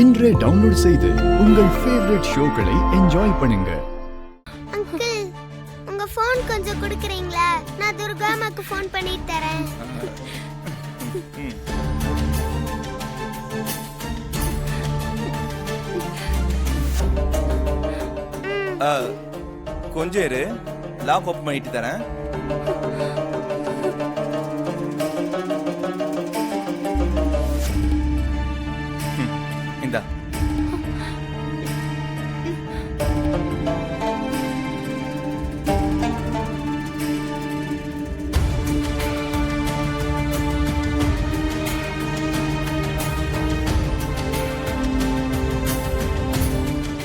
இன்றே டவுன்லோட் செய்து உங்கள் ஃபேவரட் ஷோக்களை என்ஜாய் பண்ணுங்க. அங்கிள், உங்க ஃபோன் கொஞ்சம் கொடுக்குறீங்களா? நான் துர்கா அம்மாக்கு ஃபோன் பண்ணிட்டு தரேன். கொஞ்சம் இரு, லாக் ஓப்பன் பண்ணிட்டு தரேன். இந்தா.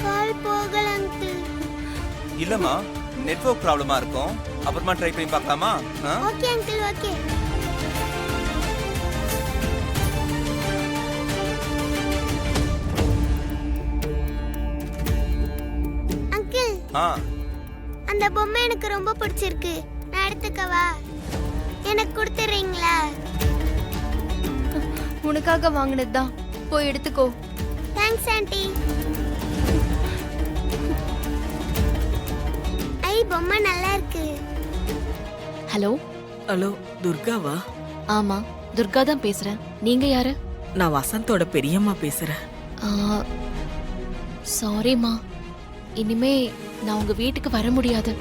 கால் போகல அங்கிள். இல்லம்மா, நெட்வொர்க் ப்ராப்ளமா இருக்கும். அப்புறமா ட்ரை பண்ணி பார்க்கலாமா? Okay uncle, okay. அங்கிள், அந்த பொம்மை எனக்கு ரொம்ப பிடிச்சிருக்கு. நான் எடுத்துக்கவா? எனக்கு கொடுத்துறீங்களா? உனக்காக வாங்கினதுதான், போய் எடுத்துக்கோ. Thanks aunty. ஐ, பொம்மை நல்லா இருக்கு. ஹலோ ஹலோ, துர்காவா? ஆமா, துர்கா தான் பேசுறேன். நீங்க யாரு? நான் வசந்தோட பெரியம்மா பேசுறேன். சாரிம்மா, இனிமே நான் உங்க வீட்டுக்கு வர முடியாது.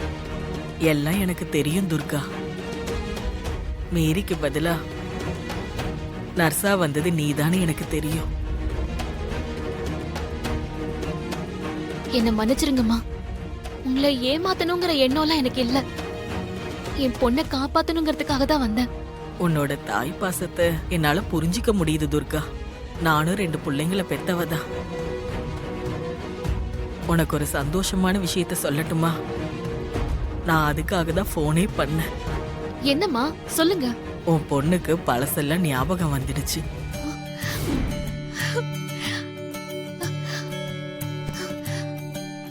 எல்லாம் எனக்கு தெரியும் துர்கா. மேரிக்கு பதிலா நர்ஸா வந்தது நீதானே எனக்கு தெரியும். என்ன மன்னிச்சிருங்கம்மா. உங்களை ஏமாத்தணுங்கிற எண்ணம்லாம் எனக்கு இல்ல. என் பொண்ணை காப்பாத்தணுங்கிறதுக்காக தான் வந்தேன். உன்னோட தாய் பாசத்தை என்னால புரிஞ்சிக்க முடியுது துர்கா. நானும் 2 பிள்ளைங்களை பெத்தவதான். உனக்கு ஒரு சந்தோஷமான விஷயத்த சொல்லட்டுமா? நான் அதுக்காக தான் போனே பண்ணேன். என்னம்மா, சொல்லுங்க. உன் பொண்ணுக்கு பழசெல்லாம் ஞாபகம் வந்துடுச்சு.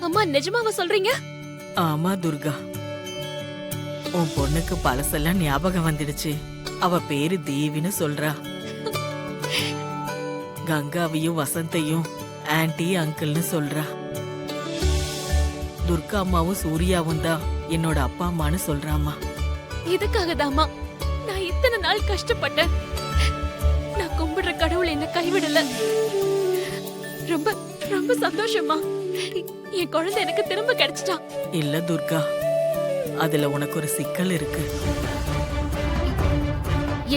அம்மா, நிஜமாவா சொல்றீங்க? ஆமா துர்கா, உன் பொண்ணுக்கு பழசெல்லாம் ஞாபகம் வந்துடுச்சு. அவ பேரு தேவின்னு சொல்றா. கங்காவையும் வசந்தையும் ஆன்டி அங்கிள்னு சொல்றா. துர்கா அம்மாவும் சூர்யாவும் தான் என்னோட அப்பா அம்மான்னு சொல்றாமா. இதுக்காக தாம்மா நான் இத்தனை நாள் கஷ்டப்பட்டேன். நான் கும்பிடுற கடவுள் என்ன கைவிடல. ரொம்ப ரொம்ப சந்தோஷமா. என் குழந்தை எனக்கு திரும்ப கிடைச்சிட்டா. இல்ல துர்கா, அதுல உனக்கு ஒரு சிக்கல் இருக்கு.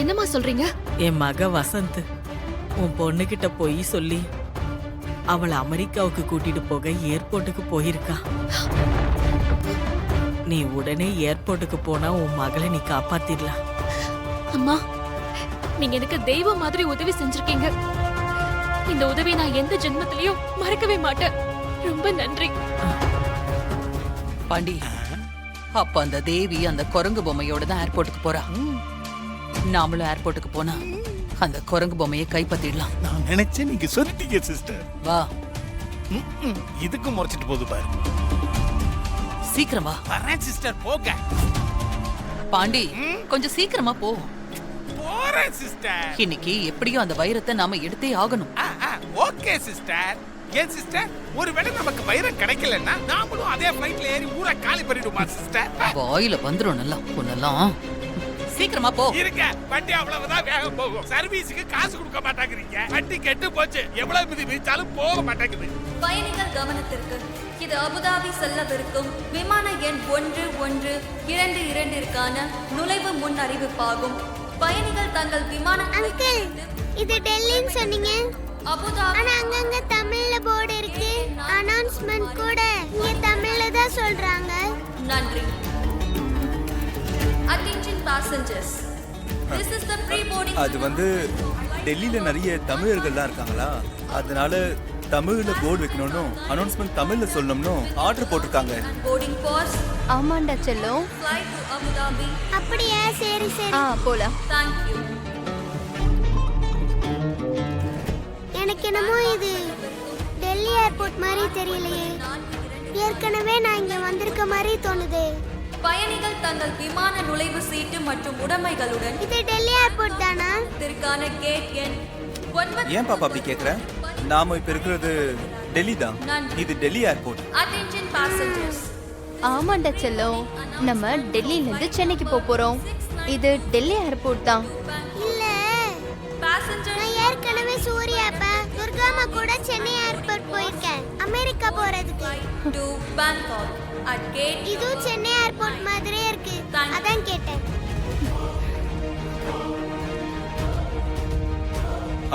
என்னம்மா சொல்றீங்க? என் மக வசந்த் உன் பொண்ணுகிட்ட போய் சொல்லி அவளை அமெரிக்காவுக்கு கூட்டிட்டு போக ஏர்போர்ட்டுக்கு போயிருக்கா. நீ உடனே ஏர்போர்ட்டுக்கு போனா உன் மகளை நீ காப்பாத்திடலாம். அம்மா, நீங்க எனக்கு தெய்வம் மாதிரி உதவி செஞ்சிருக்கீங்க. இந்த உதவி நான் எந்த ஜென்மத்திலயும் மறக்கவே மாட்டேன். ரொம்ப நன்றி. பாண்டி, அப்ப அந்த தேவி அந்த குரங்கு பொம்மையோட தான் ஏர்போர்ட்டுக்கு போறா. நாமளும் ஏர்போர்ட்டுக்கு போனா அந்த குரங்கு பொம்மையை கைப்பற்றிடலாம். நான் நினைச்சேன், நீங்க சொல்லிட்டீங்க சிஸ்டர். வா, இதுக்கு முறைச்சிட்டு போகுது பாரு. சீக்கிரம் வா. வரேன் சிஸ்டர், போங்க. பாண்டி, கொஞ்சம் சீக்கிரமா போ. போறேன் சிஸ்டர். இன்னைக்கு எப்படியும் அந்த வைரத்தை நாம எடுத்தே ஆகணும். Okay sister. ஏன் சிஸ்டர், ஒருவேளை நமக்கு வைரம் கிடைக்கலன்னா நாமளும் அதே ஃளைட்ல ஏறி ஊரை காலி பண்ணிடுமா சிஸ்டர்? வாயில வந்துரும் நல்லா பொண்ணெல்லாம். சீக்கிரமா போ. இருங்க, வண்டி அவ்வளவுதான் வேகம் போகும். சர்வீஸுக்கு காசு கொடுக்க மாட்டாங்கறீங்க. வண்டி கெட்டு போச்சு. எவ்வளவு மிதி மிதிச்சாலும் போக மாட்டேங்குது. பயணிகள் கவனத்திற்கு, இது அபுதாபி செல்லவிருக்கும் விமான எண் 1122ற்கான நுழைவு முன் அறிவிப்பாகும். பயணிகள் தங்கள் விமான அங்கிள், இது டெல்லின்னு சொன்னீங்க. அபுதாபி. ஆனா அங்கங்க தமிழ்ல போர்டு இருக்கு. அனௌன்ஸ்மென்ட் கூட இங்க தமிழ்ல தான் சொல்றாங்க. நன்றி. Attention passengers. This is the pre-boarding. அது டெல்லியில நிறைய தமிழர்கள்லாம் இருக்காங்களா, அதனால தமிழ்ல போர்டு வைக்கணும்னு அனௌன்ஸ்மெண்ட் தமிழ்ல சொல்லணும்னு ஆர்டர் போட்டிருக்காங்க. Boarding pass. ஆமாண்டா செல்லம். Flight to Abu Dhabi. அப்படியே, சரி சரி. போலாம். Thank you. எனக்கு என்னமோ இது டெல்லி ஏர்போர்ட் மாதிரி தெரியலையே. ஏற்கனவே நான் இங்க வந்திருக்க மாதிரி தோணுது. பயணிகள் தங்கள் விமான நுழைவு சீட்டு மற்றும் உடைமைகளுடன் இது டெல்லி ஏர்போர்ட் தானா? இதற்கான கேட் எண் 9. ஏன் பாப்பா அப்படி கேக்குற? நாம இப்ப இருக்கிறது டெல்லி தான். நன்றி. இது டெல்லி ஏர்போர்ட். Attention passengers. ஆமாண்டா செல்லம், நம்ம டெல்லியில இருந்து சென்னைக்கு போறோம். இது டெல்லி ஏர்போர்ட் தான். இல்ல Passengers நான் ஏற்கனவே சூர்யா அப்பா துர்காமா கூட சென்னை ஏர்போர்ட் போயிருக்கேன் அமெரிக்கா போறதுக்கு. to Bangkok at gate. இதுவும் சென்னை ஏர்போர்ட் மாதிரியே இருக்கு, அதான் கேட்டேன்.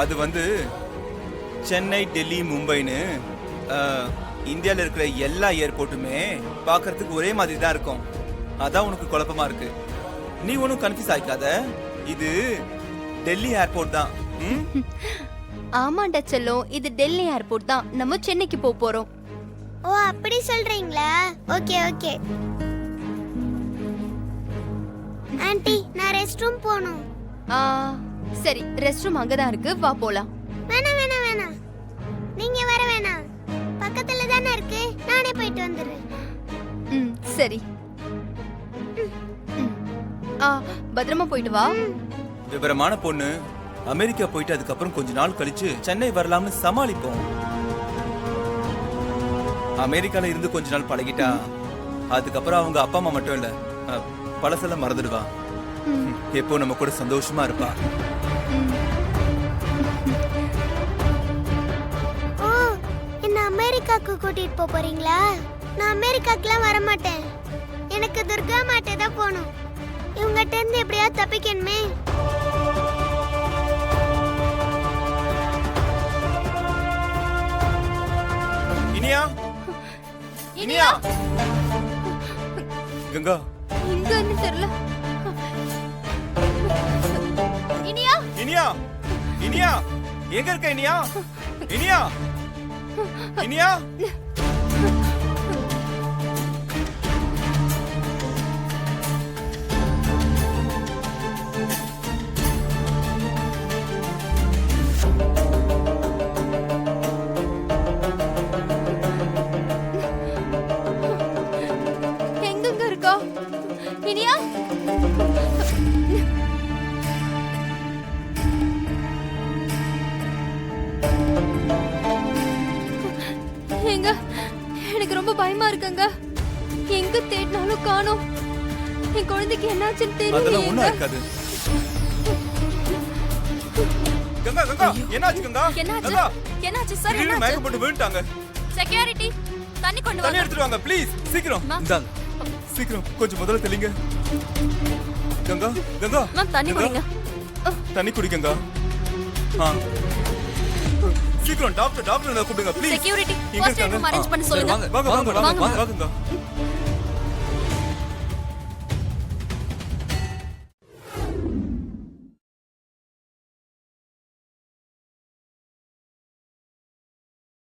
அது வந்து சென்னை, டெல்லி, மும்பைன்னு இந்தியாவில் இருக்கிற எல்லா ஏர்போர்ட்டுமே பார்க்கறதுக்கு ஒரே மாதிரி தான் இருக்கும். அதான் உனக்கு குழப்பமா இருக்கு. நீ ஒன்றும் கன்ஃபியூஸ் ஆயிக்காத. இது டெல்லி ஏர்போர்ட் தான். ம்? ஆமாண்டா செல்லம், இது டெல்லி ஏர்போர்ட் தான். நம்ம சென்னைக்கு போறோம். ஓ அப்படி சொல்றீங்களா? Okay okay. ஆன்ட்டி நான் ரெஸ்ட் ரூம் போகணும். ஆ, சரி, ரெஸ்ட் ரூம் அங்கதான் இருக்கு, வா போலாம். வேணாம் வேணாம் வேணாம், நீங்க வர வேணாம். பக்கத்துல தானே இருக்கு, நானே போயிட்டு வந்துடுறேன். ம், சரி. ம். ஆ, பத்திரமா போயிட்டு வா. விவரமான பொண்ணு. அமெரிக்கா போயிட்டு அதுக்கப்புறம் கொஞ்ச நாள் கழிச்சு சென்னை வரலாம்னு சமாளிப்போம். அமெரிக்கால இருந்து கொஞ்ச நாள் பழகிட்டா அதுக்கப்புறம் அவங்க அப்பா அம்மா மட்டும் இல்ல, பழசெல்லாம் மறந்துடுவா. எப்போ நம்ம கூட சந்தோஷமா இருப்பா. ஓ என்ன அமெரிக்காக்கு கூட்டிட்டு போறீங்களா? நான் அமெரிக்காக்குலாம் வர மாட்டேன். எனக்கு துர்கா மாட்டே தான் போகணும். இவங்ககிட்ட இருந்து எப்படியாவது தப்பிக்கணுமே. இனியா, இனியா, கங்கா, இங்க இருந்து தெரியல. இனியா இனியா, இனியா, எங்க இருக்க இனியா? இனியா, இனியா. எங்கெங்க இருக்கா இனியா? எங்க, எனக்கு ரொம்ப பயமா இருக்குங்க. எங்க தேடினாலும் காணோம். என் குழந்தைக்கு என்னாச்சுன்னு அதெல்லாம் ஒண்ணும் தெரியல. இருக்காது. கங்கா, கங்கா, என்னாச்சு கங்கா? என்னாச்சு? கங்கா, என்னாச்சு சார்? திடீர்னு மயக்கம் போட்டு விழுந்துட்டாங்க. செக்யூரிட்டி தண்ணி கொண்டு தண்ணி வாங்க. எடுத்துட்டு வாங்க ப்ளீஸ், சீக்கிரம். அம்மா. இந்தாங்க, சீக்கிரம் கொஞ்சம் முதல்ல தெளிங்க. கங்கா, கங்கா, மேம் தண்ணி கங்கா, குடிங்க. தண்ணி குடிக்கங்க. ஆ, சீக்கிரம் டாக்டர், டாக்டர் கூப்பிடுங்க ப்ளீஸ். செக்யூரிட்டி எங்க ஃபர்ஸ்ட் எய்ட் இருக்காங்க? ரூம் அரேஞ்ச் பண்ண சொல்லுங்க. வாங்க வாங்க வாங்க வாங்க. வாங்க.